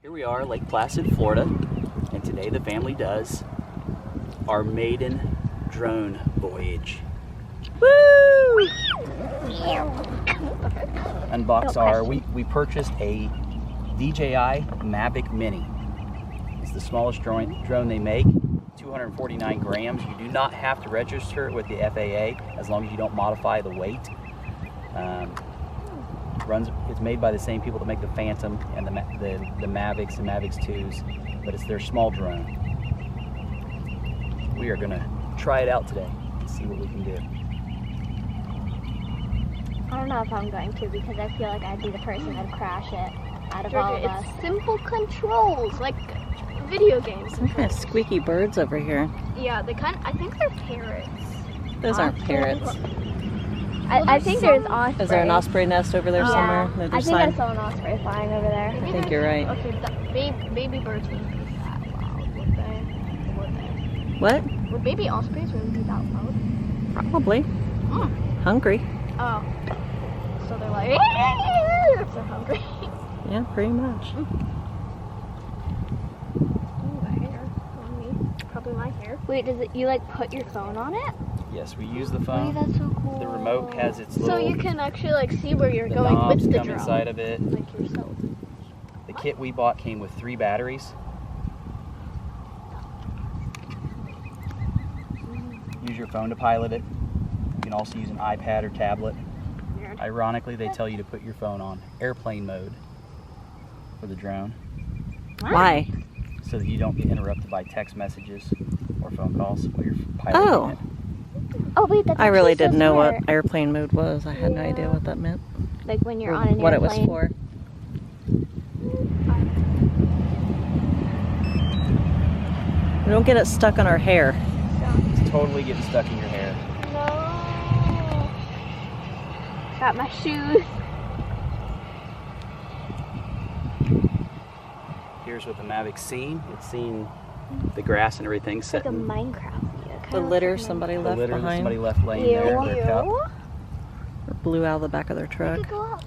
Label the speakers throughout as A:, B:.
A: Here we are, Lake Placid, Florida, and today the family does our maiden drone voyage. Woo! Unbox our, we purchased a DJI Mavic Mini. It's the smallest drone they make, 249 grams. You do not have to register it with the FAA as long as you don't modify the weight. It's made by the same people that make the Phantom and the Mavics and Mavics 2s, but it's their small drone. We are gonna try it out today and see what we can do.
B: I don't know if I'm going to, because I feel like I'd be the person that'd crash it out of all of us.
C: It's simple controls, like video games.
D: Look at squeaky birds over here.
C: Yeah, I think they're parrots.
D: Those aren't parrots.
B: I think there's osprey.
D: Is there an osprey nest over there somewhere?
B: Yeah, I think I saw an osprey flying over there.
D: I think you're right.
C: Okay, baby birds wouldn't be that loud, would they?
D: What?
C: Would baby ospreys really be that loud?
D: Probably. Hungry.
C: Oh. So they're like, if they're hungry.
D: Yeah, pretty much.
C: Ooh, the hair on me. Probably my hair.
B: Wait, you like put your phone on it?
A: Yes, we use the phone.
B: Wait, that's so cool.
A: The remote has its little...
C: So you can actually like see where you're
A: the
C: going
A: knobs
C: with the
A: come
C: drone.
A: inside of it.
C: Like yourself.
A: The kit we bought came with 3 batteries. Use your phone to pilot it. You can also use an iPad or tablet.
C: Weird.
A: Ironically, they tell you to put your phone on airplane mode for the drone,
D: Why?
A: so that you don't get interrupted by text messages or phone calls while you're piloting
D: Oh.
A: it.
B: Oh wait, that's
D: I really
B: actually so
D: didn't know what
B: smart.
D: airplane mode was. I had no idea what that meant.
B: Like when you're
D: Or
B: on an
D: what
B: airplane.
D: it was for. We don't get it stuck on our hair.
A: It's totally getting stuck in your hair.
C: No.
B: Got my shoes.
A: Here's what the Mavic's seen. It's seen the grass and everything
B: Like
A: set
B: a
A: in
B: Minecraft video.
D: The litter somebody
A: the
D: left
A: litter that
D: behind.
A: somebody left laying there.
B: Ew.
A: Their cup.
D: Or blew out of the back of their truck.
B: Go up.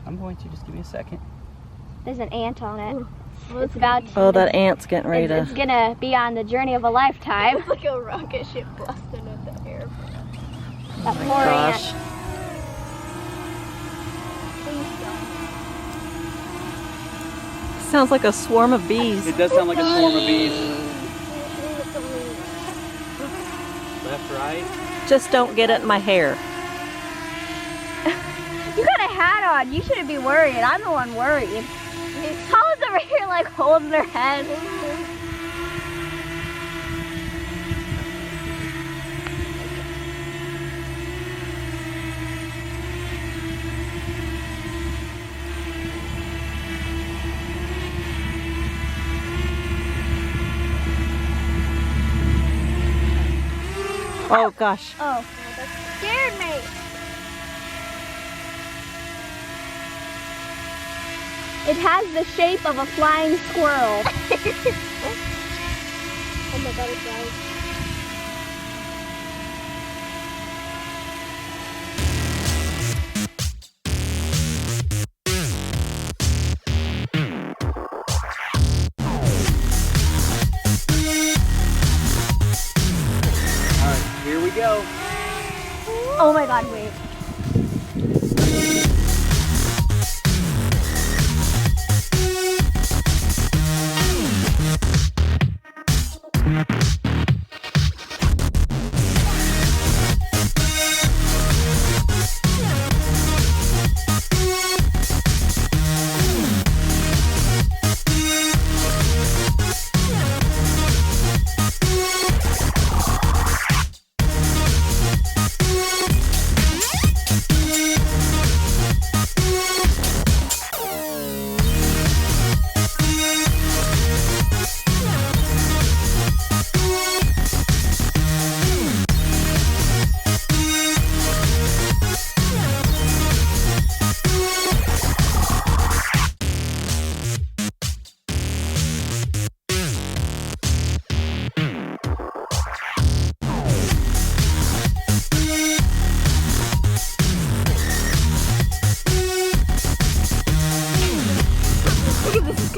A: I'm going to just give me a second.
B: There's an ant on it.
C: Well,
B: It's about to,
D: Oh, that ant's getting ready
B: it's
D: to...
B: gonna be on the journey of a lifetime.
C: It's like a rocket ship blasting into the air.
B: That
D: Oh my
B: poor
D: gosh.
B: ant.
D: Sounds like a swarm of bees.
A: It does sound like a swarm of bees. Left, right.
D: Just don't get it in my hair.
B: You got a hat on. You shouldn't be worried. I'm the one worried. Holly's over here like holding her head.
D: Oh gosh.
B: Oh, that scared me. It has the shape of a flying squirrel.
C: Oh my god, it died.
A: Alright, here we go.
B: Oh my god, wait.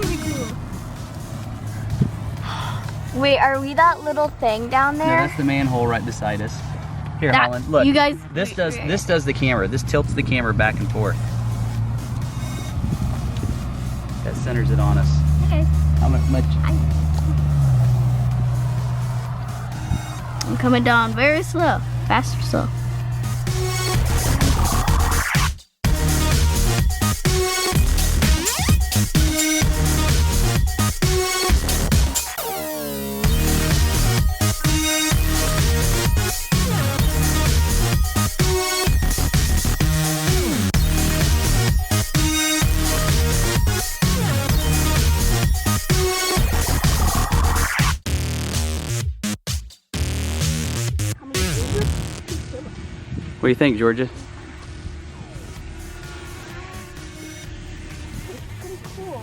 B: pretty cool. Wait, are we that little thing down
A: No,
B: there?
A: that's the manhole right beside us. Here,
B: That-
A: Holland, look.
B: you guys-
A: This does the camera. This tilts the camera back and forth. That centers it on us.
B: Okay.
A: How much?
B: I'm coming down very slow. Fast or slow?
A: What do you think, Georgia?
B: Pretty cool.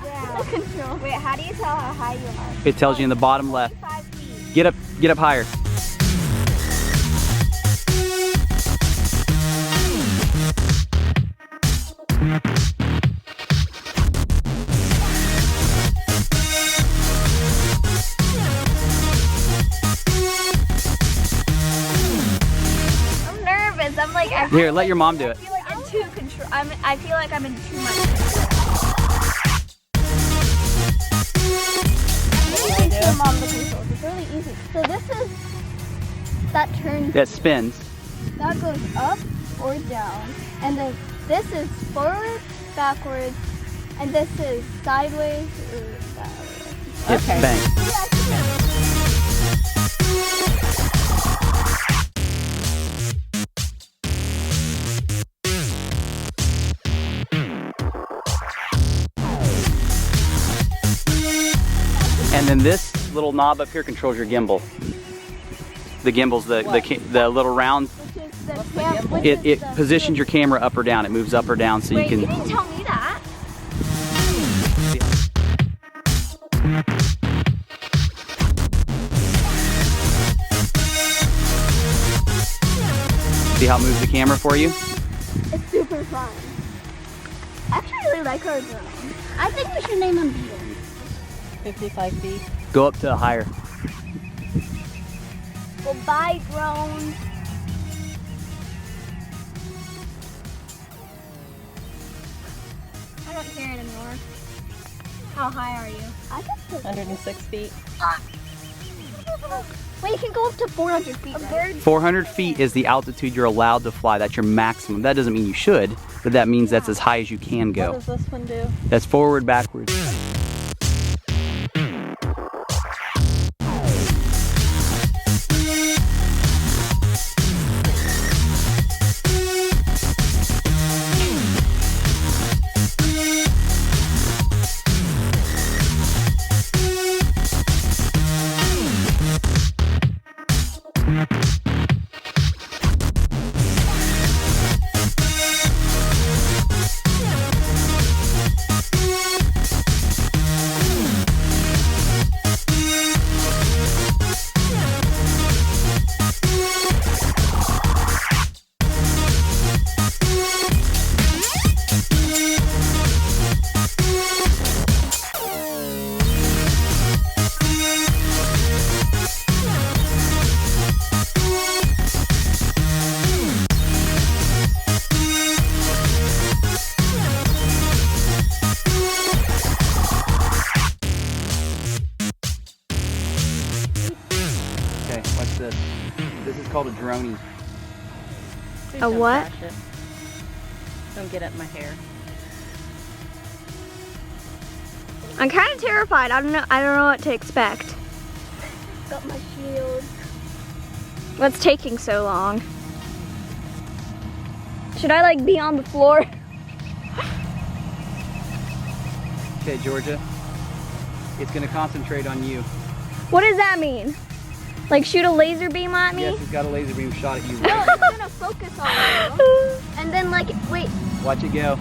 B: Yeah. Control. Wait, how do you tell how high you are?
A: It tells you in the bottom left.
B: 5 feet.
A: Get up higher.
B: I'm nervous. I'm like,
A: Here, let your mom do
B: I
A: it.
B: feel like I'm too control. I feel like I'm in too much control. I'm really mom the controls. It's really easy. So this is that turns.
A: That spins.
B: That goes up or down, and then this is forward, backwards, and this is sideways or that way.
A: Yep, bang. And then this little knob up here controls your gimbal. The gimbal's the little round.
B: Which is the cam- which
A: It
B: is the-
A: positions your camera up or down. It moves up or down so
B: Wait,
A: you
B: you
A: can.
B: didn't tell me that.
A: See how it moves the camera for you?
B: It's super fun. I actually really like our drone. I think we should name him Maiden.
D: 55 feet.
A: Go up to higher.
B: Well, bye, drone. I don't hear it anymore. How high are you? I think it's
D: 106 feet.
B: Wait, you can go up to 400 feet. A bird.
A: 400 feet is the altitude you're allowed to fly. That's your maximum. That doesn't mean you should, but that means that's as high as you can
D: What
A: go.
D: does this one do?
A: That's forward, backwards. Okay, what's this? This is called a droney.
D: Please
B: A
D: don't
B: what?
D: touch it. Don't get up my hair.
B: I'm kind of terrified. I don't know what to expect. Got my shield. What's taking so long? Should I like be on the floor?
A: Okay, Georgia. It's gonna concentrate on you.
B: What does that mean? Like shoot a laser beam at me?
A: Yes, it's got a laser beam shot at you.
B: No, it's gonna focus on you. And then like, wait.
A: Watch it go.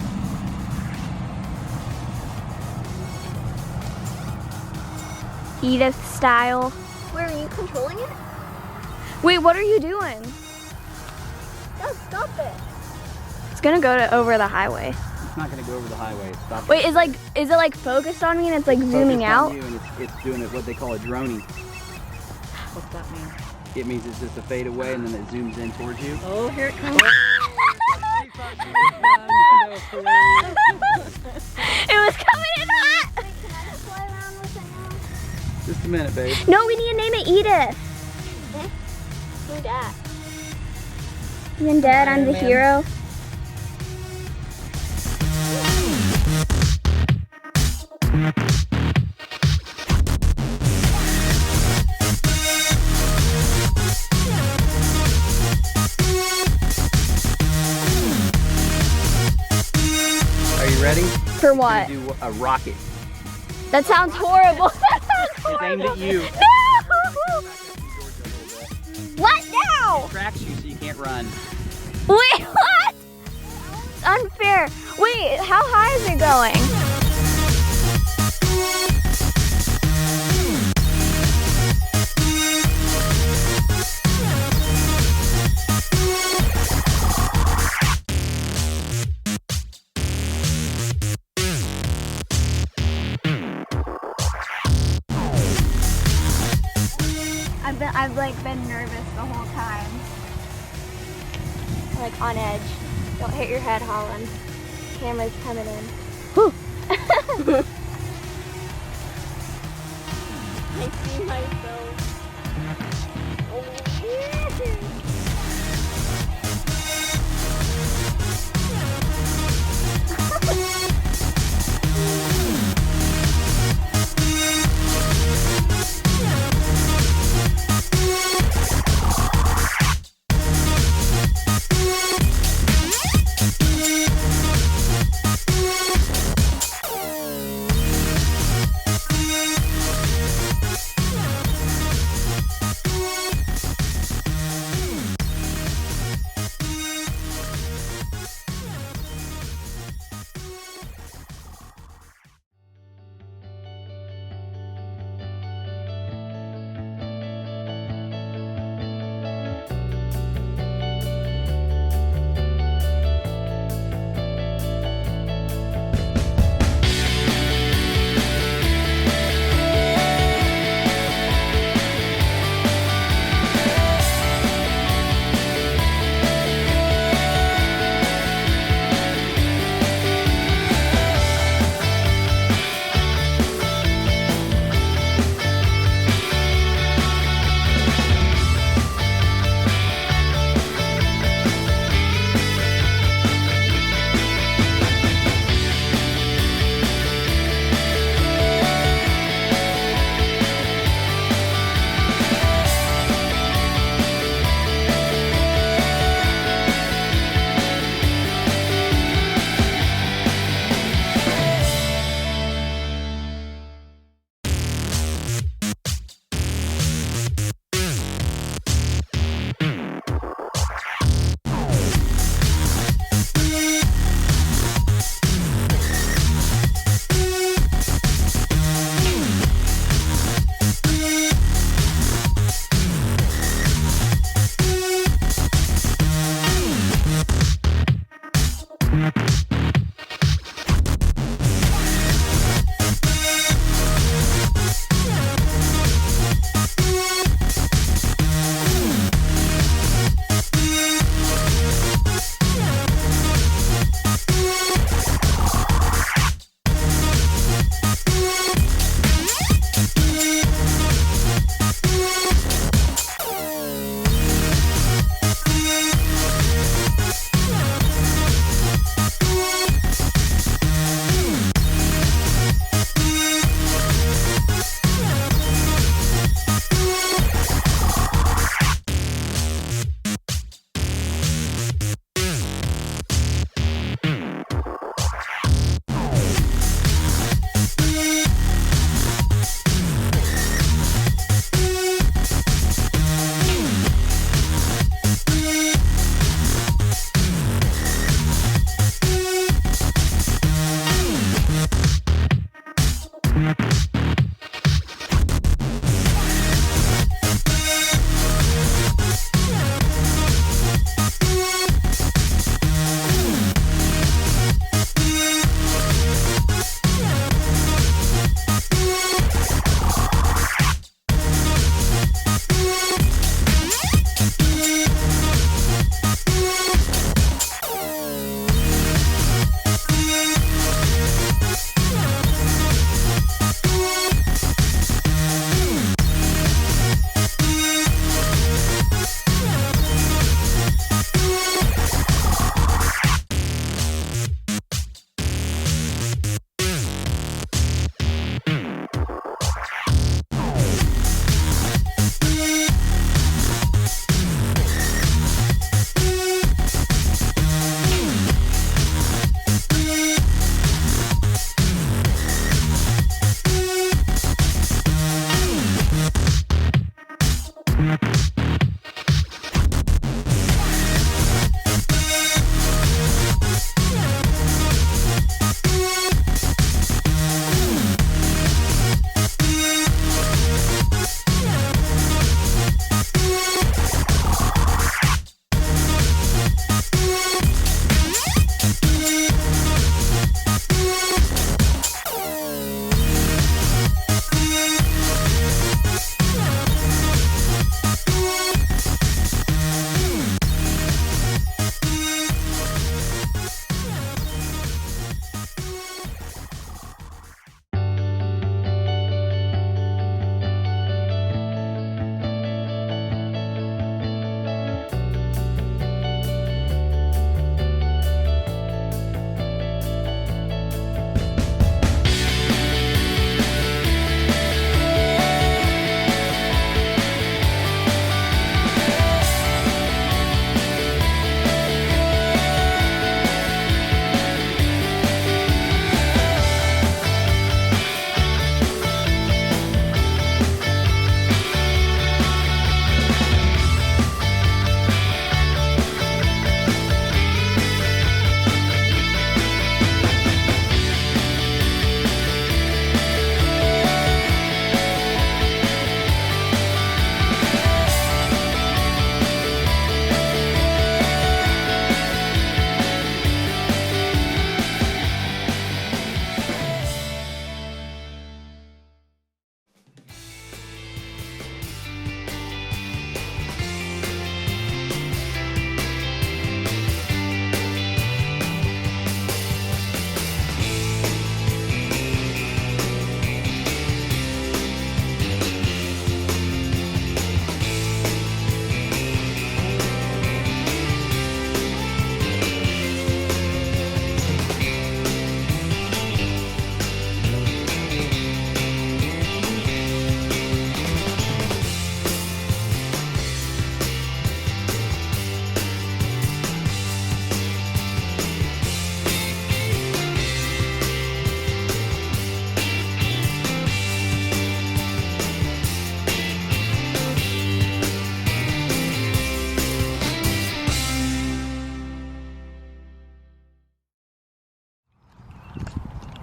B: Edith style. Where are you controlling it? Wait, what are you doing? No, stop it. It's gonna go to over the highway.
A: not going to go over the highway. It's stopped.
B: Wait, is it like focused on me and it's like zooming
A: Focused on
B: out?
A: you and it's doing it what they call a droning.
D: What's that mean?
A: It means it's just a fade away and then it zooms in towards you.
D: Oh, here it comes.
B: It was coming in hot.
C: Wait, can I fly around with it now?
A: Just a minute, babe.
B: No, we need to name it Edith.
C: Who dat?
B: You and Dad, I'm the
D: Man.
B: hero.
A: Are you ready?
B: For what?
A: Do a rocket.
B: That sounds horrible. That sounds
A: It's
B: horrible.
A: aimed at you.
B: No! What now?
A: It tracks you so you can't run.
B: Wait, what? It's unfair. Wait, how high is it going? I've like been nervous the whole time. Like on edge. Don't hit your head, Holland. Camera's coming in. Whew.
C: I see myself. Oh, yeah.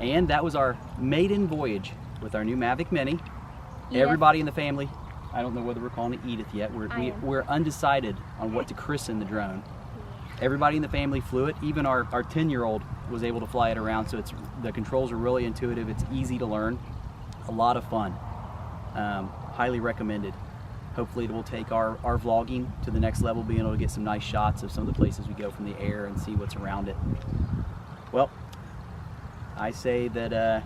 A: And that was our maiden voyage with our new Mavic Mini.
B: Edith.
A: Everybody in the family, I don't know whether we're calling it Edith yet.
B: I am.
A: We're undecided on what to christen the drone. Everybody in the family flew it. Even our 10-year-old was able to fly it around, so the controls are really intuitive. It's easy to learn. A lot of fun. Highly recommended. Hopefully it will take our vlogging to the next level, being able to get some nice shots of some of the places we go from the air and see what's around it. Well, I say that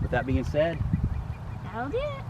A: with that being said,
B: That'll do it.